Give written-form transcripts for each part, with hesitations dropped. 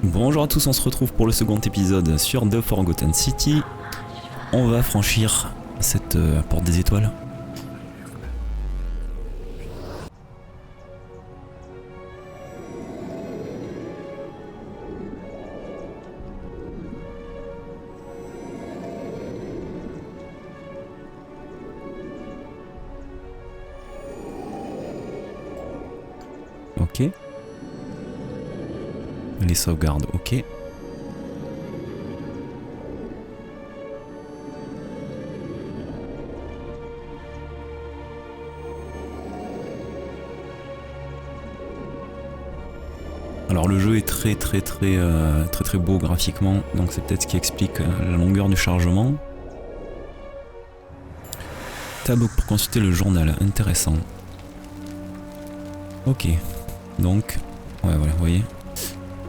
Bonjour à tous, on se retrouve pour le second épisode sur The Forgotten City. On va franchir cette porte des étoiles. Ok. Les sauvegardes, ok. Alors le jeu est très beau graphiquement, donc c'est peut-être ce qui explique la longueur du chargement. Tab pour consulter le journal, intéressant. Ok, donc, ouais voilà, vous voyez,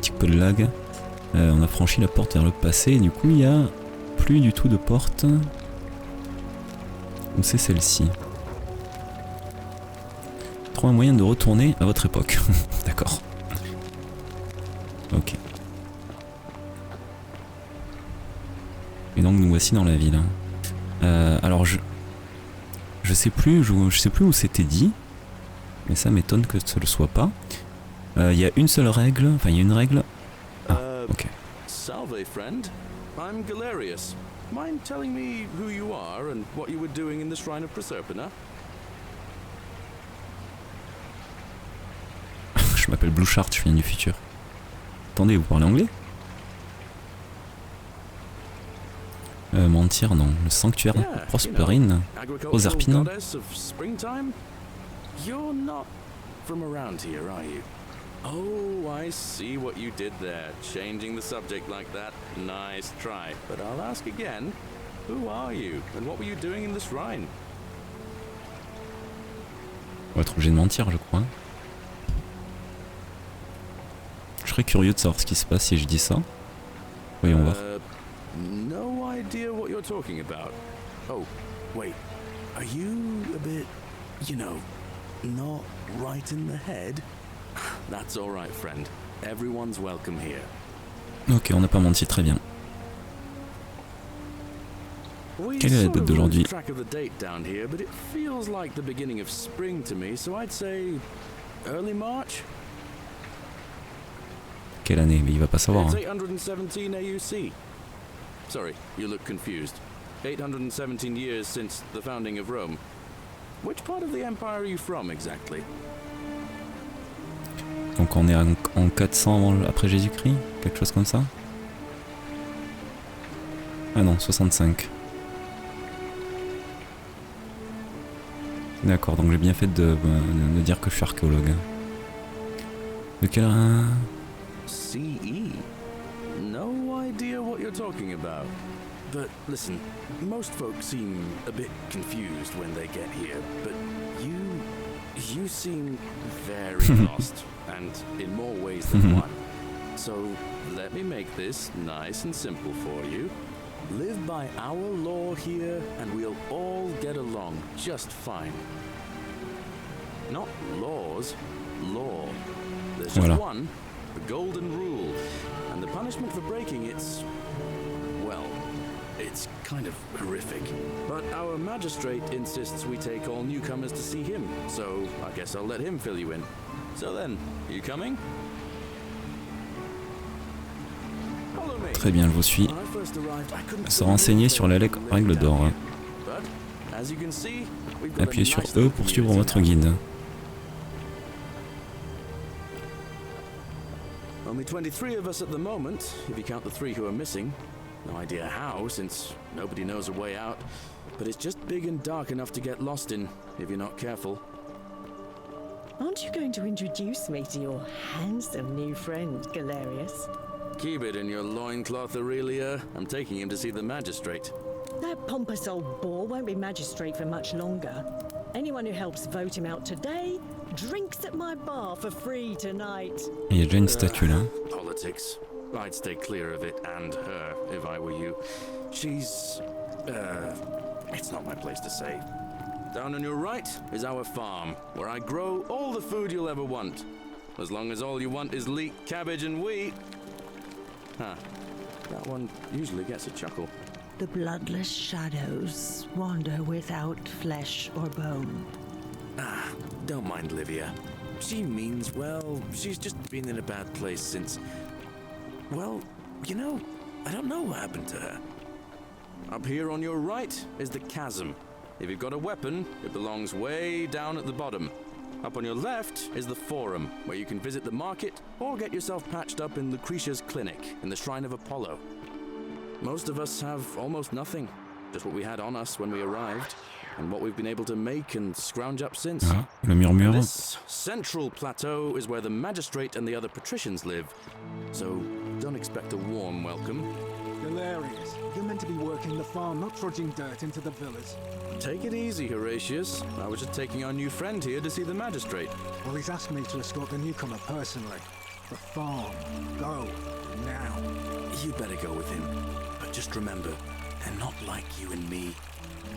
petit peu de lag. On a franchi la porte vers le passé, et du coup il n'y a plus du tout de porte. Ou c'est celle-ci. Trouve un moyen de retourner à votre époque. D'accord. Ok. Et donc nous voici dans la ville. Alors je sais plus où c'était dit, mais ça m'étonne que ce le soit pas. Il y a une seule règle, enfin il y a une règle. Ah, ok. Salve, friend. I'm Galerius. Mind telling me who you are and what you were doing in the Shrine of Proserpina? Je m'appelle Blouchard, je viens du futur. Attendez, vous parlez anglais? Mentir, non. Le sanctuaire Proserpina. Proserpina. You're not from around here, are you? Oh, I see what you did there. Changing the subject like that. Nice try. But I'll ask again. Who are you? And what were you doing in the shrine? On va être obligé de mentir, je crois. Je serais curieux de savoir ce qui se passe si je dis ça. Voyons voir. No idea what you're talking about. Oh, wait. Are you a bit, you know, not right in the head? That's all right, friend. Everyone's welcome here. Ok, on n'a pas menti, très bien. Quelle est la date d'aujourd'hui? Track of the date down here, but it feels like the beginning of spring to me, so I'd say early March. Quelle année? Mais il va pas savoir. It's Hein. 817 AUC. Sorry, you look confused. 817 years since the founding of Rome. Which part of the empire are you from exactly? Donc on est en 400 après Jésus-Christ? Quelque chose comme ça? Ah non, 65. D'accord, donc j'ai bien fait de dire que je suis archéologue. De quelle... CE? No idea what you're talking about. But listen, most folks seem a bit confused when they get here, but you seem very lost, and in more ways than one. So let me make this nice and simple for you. Live by our law here, and we'll all get along just fine. Not laws, law. There's just one, the golden rule, and the punishment for breaking it's, well, it's kind of horrific. But our magistrate insists we take all newcomers to see him, so I guess I'll let him fill you in. So then, you coming? Très bien, je vous suis. Se renseigner sur la règle d'or. Appuyez sur E pour suivre votre guide. Only 23 of us at the moment, if you count the 3 who are missing. No idea how, since nobody knows a way out. But it's just big and dark enough to get lost in, if you're not careful. Aren't you going to introduce me to your handsome new friend, Galerius? Keep it in your loincloth, Aurelia. I'm taking him to see the magistrate. That pompous old bore won't be magistrate for much longer. Anyone who helps vote him out today drinks at my bar for free tonight. Il y a déjà une statue là. Politics. I'd stay clear of it and her if I were you. She's it's not my place to say. Down on your right is our farm, where I grow all the food you'll ever want. As long as all you want is leek, cabbage and wheat. Huh. That one usually gets a chuckle. The bloodless shadows wander without flesh or bone. Ah, don't mind Livia. She means well. She's just been in a bad place since... Well, you know, I don't know what happened to her. Up here on your right is the chasm. If you've got a weapon, it belongs way down at the bottom. Up on your left is the forum, where you can visit the market or get yourself patched up in Lucretia's clinic in the Shrine of Apollo. Most of us have almost nothing, just what we had on us when we arrived, and what we've been able to make and scrounge up since. Ah, le murmure. This central plateau is where the magistrate and the other patricians live, so don't expect a warm welcome. Hilarious. You're meant to be working the farm, not trudging dirt into the villas. Take it easy, Horatius. I was just taking our new friend here to see the magistrate. Well, he's asked me to escort the newcomer personally. The farm. Go. Now. You better go with him. But just remember, they're not like you and me.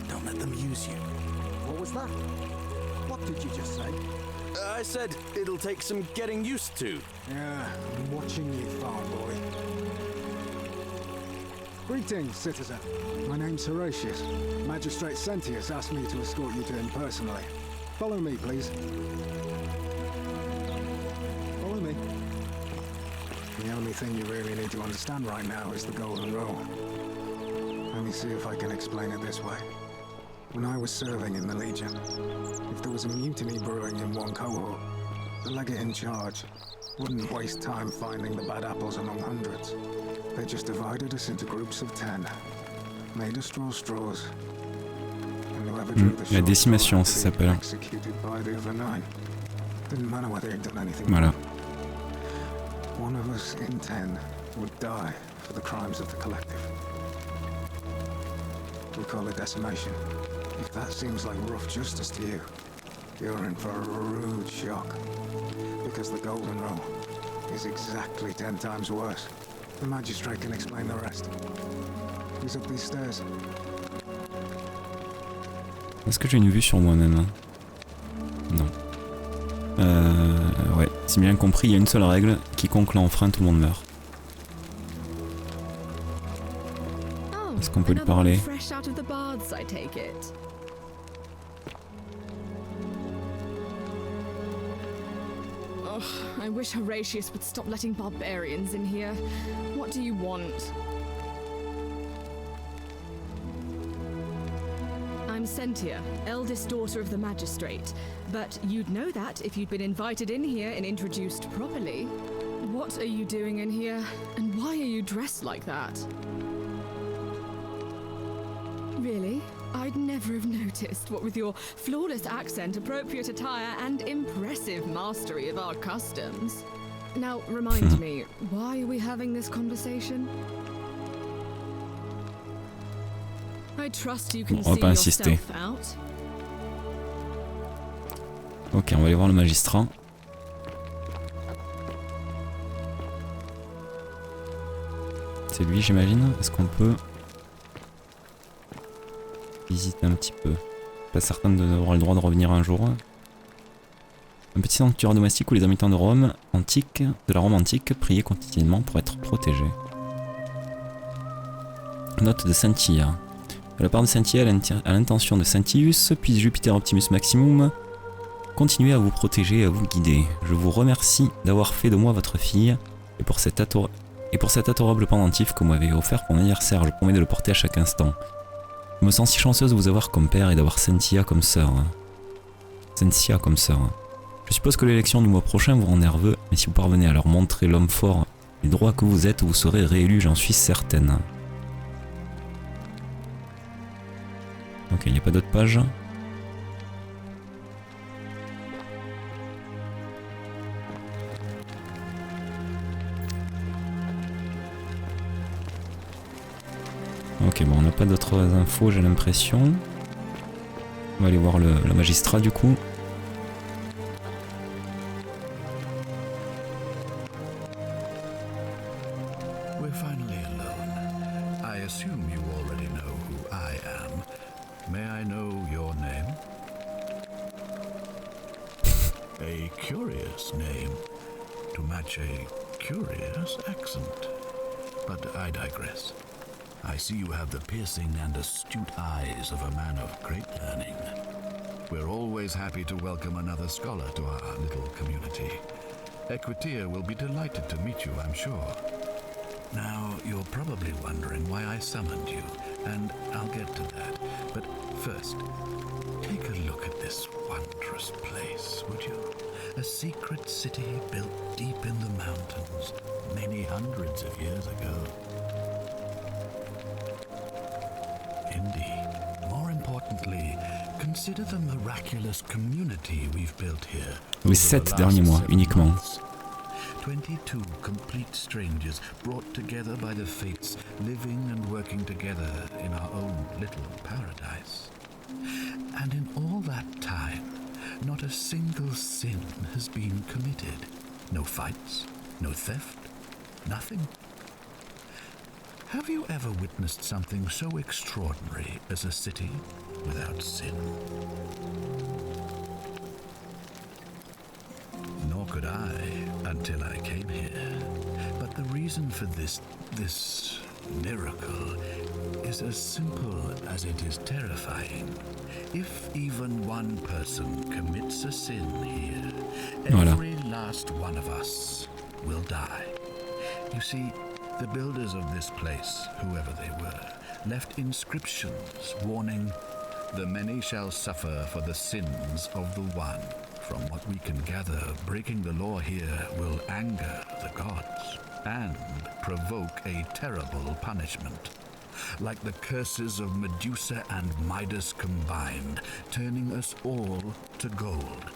Don't let them use you. What was that? What did you just say? I said it'll take some getting used to. Yeah, I'm watching you, farm boy. Greetings, citizen. My name's Horatius. Magistrate Sentius asked me to escort you to him personally. Follow me, please. Follow me. The only thing you really need to understand right now is the golden rule. Let me see if I can explain it this way. When I was serving in the Legion, if there was a mutiny brewing in one cohort, the legate in charge wouldn't waste time finding the bad apples among hundreds. They just divided us into groups of 10, made us draw straws, and whoever drew the La décimation, ça s'appelle. executed by the other 9. Didn't matter whether he'd done anything. Voilà. One of us in 10 would die for the crimes of the collective. We call it decimation. If that seems like rough justice to you, you're in for a rude shock. Because the golden rule is exactly 10 times worse. The magistrate can explain the rest. He's up these stairs. Est-ce que j'ai une vue sur moi-même? Non. Ouais, si bien compris, il y a une seule règle, quiconque l'a enfreint, tout le monde meurt. Est-ce qu'on peut lui parler? Fresh out of the baths, I take it. Ugh, I wish Horatius would stop letting barbarians in here. What do you want? I'm Sentia, eldest daughter of the magistrate. But you'd know that if you'd been invited in here and introduced properly. What are you doing in here? And why are you dressed like that? Really? I'd never have noticed, what with your flawless accent, appropriate attire, and impressive mastery of our customs. Now, remind me, why are we having this conversation? I trust you can see yourself out. Ok, on va aller voir le magistrat. C'est lui, j'imagine. Est-ce qu'on peut visiter un petit peu? Pas certain d'avoir le droit de revenir un jour. Un petit sanctuaire domestique où les habitants de Rome antique, de la Rome antique, priaient quotidiennement pour être protégés. Note de Sentia. De la part de Sentia à l'intention de Sentius, puis Jupiter Optimus Maximum, continuez à vous protéger et à vous guider. Je vous remercie d'avoir fait de moi votre fille et pour cet adorable pendentif que vous m'avez offert pour mon anniversaire. Je promets de le porter à chaque instant. Je me sens si chanceuse de vous avoir comme père et d'avoir Sentia comme sœur. Sentia comme sœur. Je suppose que l'élection du mois prochain vous rend nerveux, mais si vous parvenez à leur montrer l'homme fort et droit que vous êtes, vous serez réélu, j'en suis certaine. Ok, il n'y a pas d'autres pages. Ok, bon, on n'a pas d'autres infos, j'ai l'impression. On va aller voir le magistrat du coup. We're finally alone. I assume you already know who I am. May I know your name? A curious name to match a curious accent. but I digress. I see you have the piercing and astute eyes of a man of great learning. We're always happy to welcome another scholar to our little community. Equitier will be delighted to meet you, I'm sure. Now, you're probably wondering why I summoned you, and I'll get to that. But first, take a look at this wondrous place, would you? A secret city built deep in the mountains, many hundreds of years ago. Indeed. More importantly, consider the miraculous community we've built here. Oui, 7 derniers mois uniquement. 22 complete strangers brought together by the fates, living and working together in our own little paradise. And in all that time, not a single sin has been committed. No fights, no theft, nothing. Have you ever witnessed something so extraordinary as a city without sin? Nor could I until I came here. But the reason for this miracle is as simple as it is terrifying. If even one person commits a sin here, every last one of us will die. You see, the builders of this place, whoever they were, left inscriptions warning, "The many shall suffer for the sins of the one." From what we can gather, breaking the law here will anger the gods and provoke a terrible punishment. Like the curses of Medusa and Midas combined, turning us all to gold.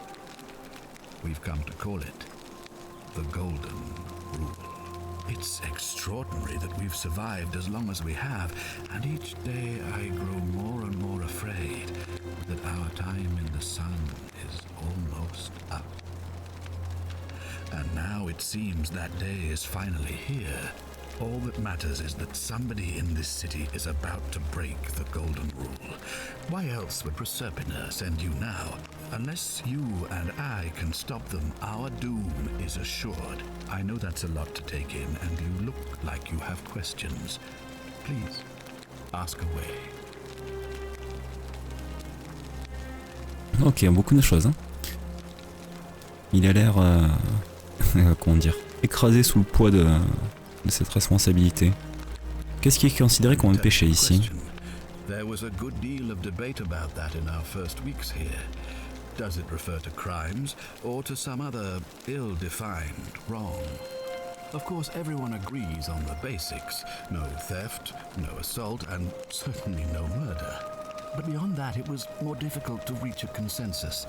We've come to call it the Golden Rule. It's extraordinary that we've survived as long as we have, and each day I grow more and more afraid that our time in the sun is almost up. And now it seems that day is finally here. All that matters is that somebody in this city is about to break the Golden Rule. Why else would Proserpina send you now? Unless you and I can stop them, our doom is assured. I know that's a lot to take in, and you look like you have questions. Please, ask away. Ok, beaucoup de choses. Hein. Il a l'air, comment dire, écrasé sous le poids de cette responsabilité. Qu'est-ce qui est considéré comme un péché ici? There was a good deal of debate about that in our first weeks here. Does it refer to crimes or to some other ill-defined wrong? Of course, everyone agrees on the basics. No theft, no assault, and certainly no murder. But beyond that, it was more difficult to reach a consensus.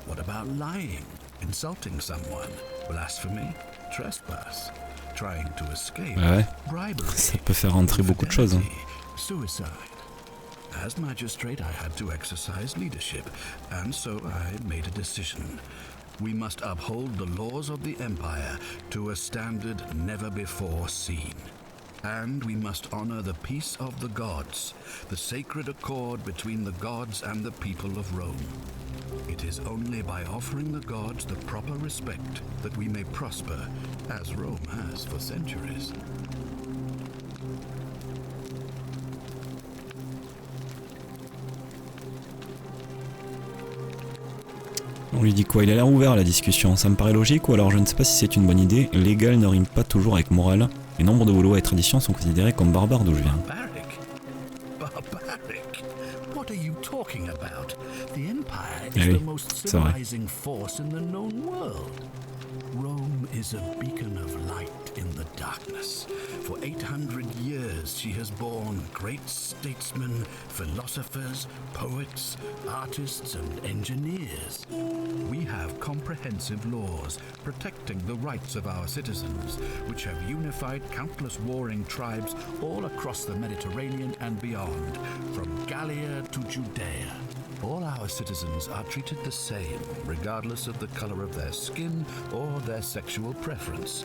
What about lying, insulting someone, blasphemy, trespass, trying to escape, bribery, ça peut faire rentrer beaucoup de choses. Hein. Suicide. As magistrate, I had to exercise leadership, and so I made a decision. We must uphold the laws of the Empire to a standard never before seen. And we must honor the peace of the gods, the sacred accord between the gods and the people of Rome. It is only by offering the gods the proper respect that we may prosper, as Rome has for centuries. On lui dit quoi? Il a l'air ouvert à la discussion. Ça me paraît logique, ou alors je ne sais pas si c'est une bonne idée. Légal ne rime pas toujours avec moral. Et nombre de lois et traditions sont considérées comme barbares d'où je viens. Barbaric? What are you talking about? The Empire is the most civilizing force in the known world. Rome is a beacon of light in the darkness. For 800 years she has borne great statesmen, philosophers, poets, artists, and engineers. We have comprehensive laws protecting the rights of our citizens, which have unified countless warring tribes all across the Mediterranean and beyond, from Gallia to Judea. All our citizens are treated the same, regardless of the color of their skin or their sexual preference.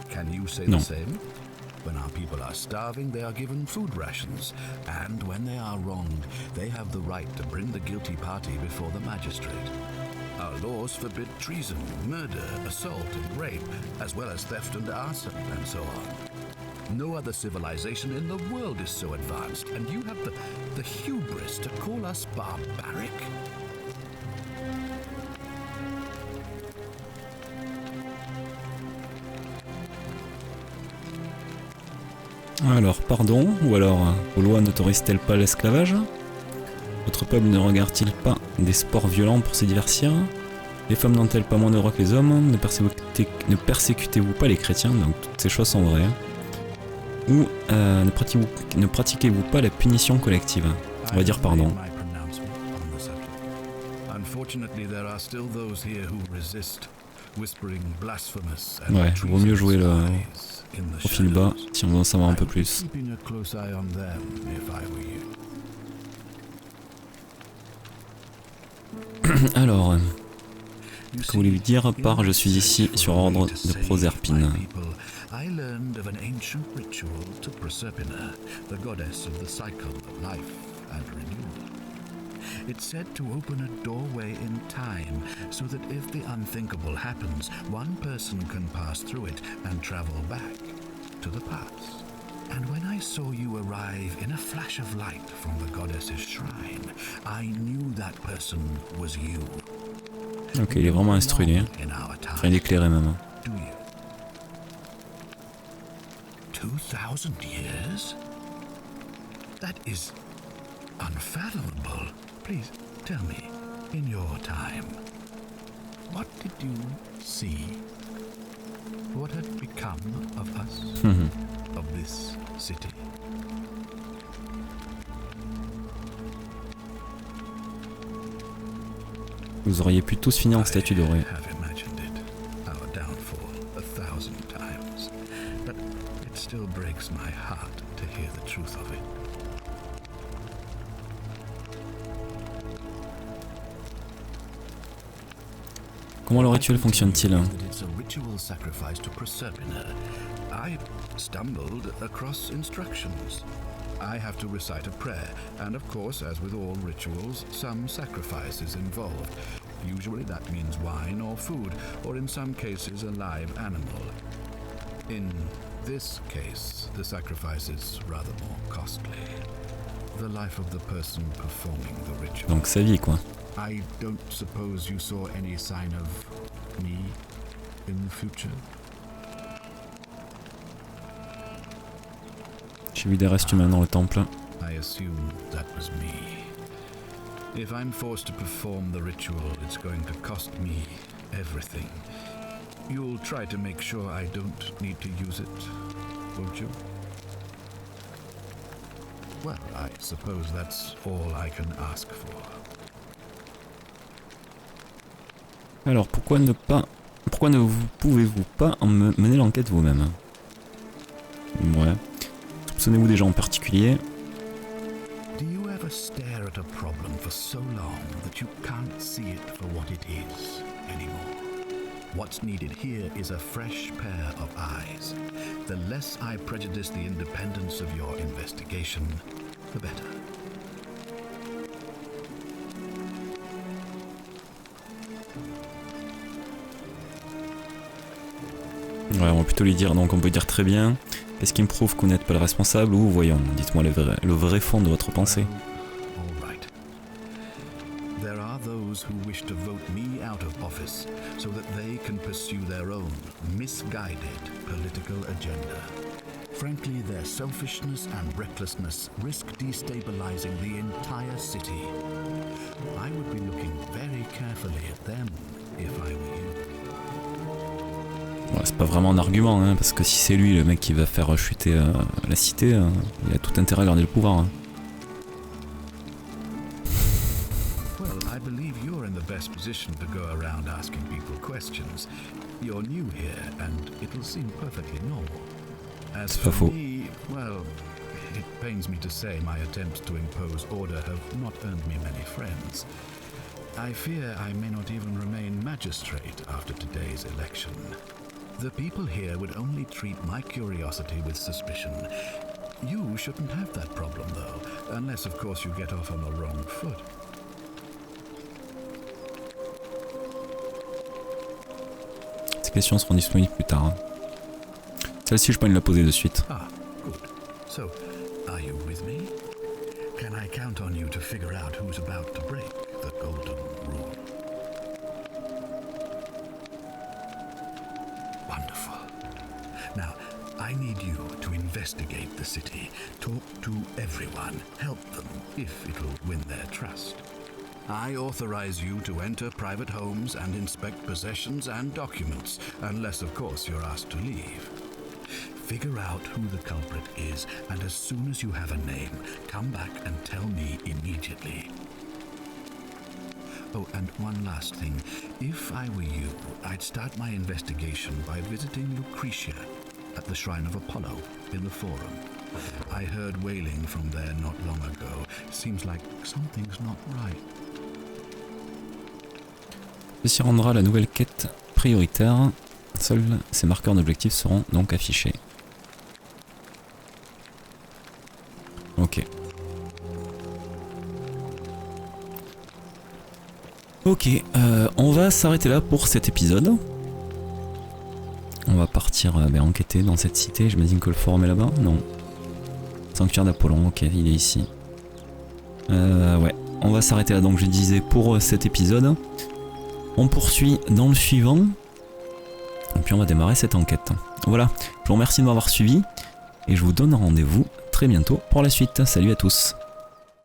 Can you say the same? When our people are starving, they are given food rations, and when they are wronged, they have the right to bring the guilty party before the magistrate. Our laws forbid treason, murder, assault, and rape, as well as theft and arson, and so on. No other civilization in the world is so advanced, and you have the hubris to call us barbaric? Alors, pardon, ou alors, vos lois n'autorisent-elles pas l'esclavage? Votre peuple ne regarde-t-il pas des sports violents pour se divertir? Les femmes n'ont-elles pas moins de droits que les hommes? Ne persécutez-vous pas les chrétiens? Donc toutes ces choses sont vraies. Ou ne pratiquez-vous pas la punition collective? On va dire pardon. Ouais, vaut mieux jouer le profil bas si on veut en savoir un peu plus. Alors, que voulez-vous dire par « je suis ici sur ordre de Proserpine » ? I learned of an ancient ritual to Proserpina, the goddess of the cycle of life and renewal. It's said to open a doorway in time, so that if the unthinkable happens, one person can pass through it and travel back to the past. And when I saw you arrive in a flash of light from the goddess's shrine, I knew that person was you. Ok, il est vraiment instruit, lui. Enfin, il est éclairé même. 2,000 years? That is unfathomable. Please tell me, in your time, what did you see? What had become of us, of this city? Vous auriez pu tous finir en statue dorée. Still breaks my heart to hear the truth of it. Comment le rituel fonctionne-t-il? It's a ritual sacrifice to Proserpina. I stumbled across instructions. I have to recite a prayer, and of course, as with all rituals, some sacrifice is involved. Usually that means wine or food, or in some cases a live animal. In this case, the sacrifice is rather more costly. The life of the person performing the ritual. Donc sa vie, quoi. I don't suppose you saw any sign of me in the future? J'ai vu des restes humains dans le temple. I assumed that was me. If I'm forced to perform the ritual, it's going to cost me everything. You'll try to make sure I don't need to use it, won't you? Well, I suppose that's all I can ask for. Alors, pourquoi ne pouvez-vous pas mener l'enquête vous-même? Ouais. Soupçonnez-vous des gens en particulier? Do you ever stare at a problem for so long that you can't see it for what it is anymore? What's needed here is a fresh pair of eyes. The less I prejudice the independence of your investigation, the better. Ouais, on va plutôt lui dire, donc on peut dire très bien. Qu'est-ce qui me prouve que vous n'êtes pas le responsable? Ou voyons, dites-moi le vrai fond de votre pensée. Who wish to vote me out of office so that they can pursue their own misguided political agenda. Frankly, their selfishness and recklessness risk destabilizing the entire city. I would be looking very carefully at them if I were you. Ouais, c'est pas vraiment un argument, hein, parce que si c'est lui le mec qui va faire chuter la cité, il a tout intérêt à garder le pouvoir. Hein. Position to go around asking people questions. You're new here, and it'll seem perfectly normal. As for me, well, it pains me to say my attempts to impose order have not earned me many friends. I fear I may not even remain magistrate after today's election. The people here would only treat my curiosity with suspicion. You shouldn't have that problem, though, unless, of course, you get off on the wrong foot. questions seront disponibles plus tard. Hein. Celle-ci, je peux me la poser de suite. Ah, good. So, are you with me? Can I count on you to figure out who's about to break the golden rule? Wonderful. Now, I need you to investigate the city, talk to everyone, help them if it'll win their trust. I authorize you to enter private homes and inspect possessions and documents, unless of course you're asked to leave. Figure out who the culprit is, and as soon as you have a name, come back and tell me immediately. Oh, and one last thing. If I were you, I'd start my investigation by visiting Lucretia at the Shrine of Apollo in the Forum. I heard wailing from there not long ago. Seems like something's not right. Ceci rendra la nouvelle quête prioritaire. Seuls ces marqueurs d'objectifs seront donc affichés. Ok. Ok, on va s'arrêter là pour cet épisode. On va partir enquêter dans cette cité. J'imagine que le forum est là-bas. Non. Sanctuaire d'Apollon, ok, il est ici. Ouais, on va s'arrêter là donc je disais pour cet épisode. On poursuit dans le suivant. Et puis on va démarrer cette enquête. Voilà, je vous remercie de m'avoir suivi. Et je vous donne rendez-vous très bientôt pour la suite. Salut à tous.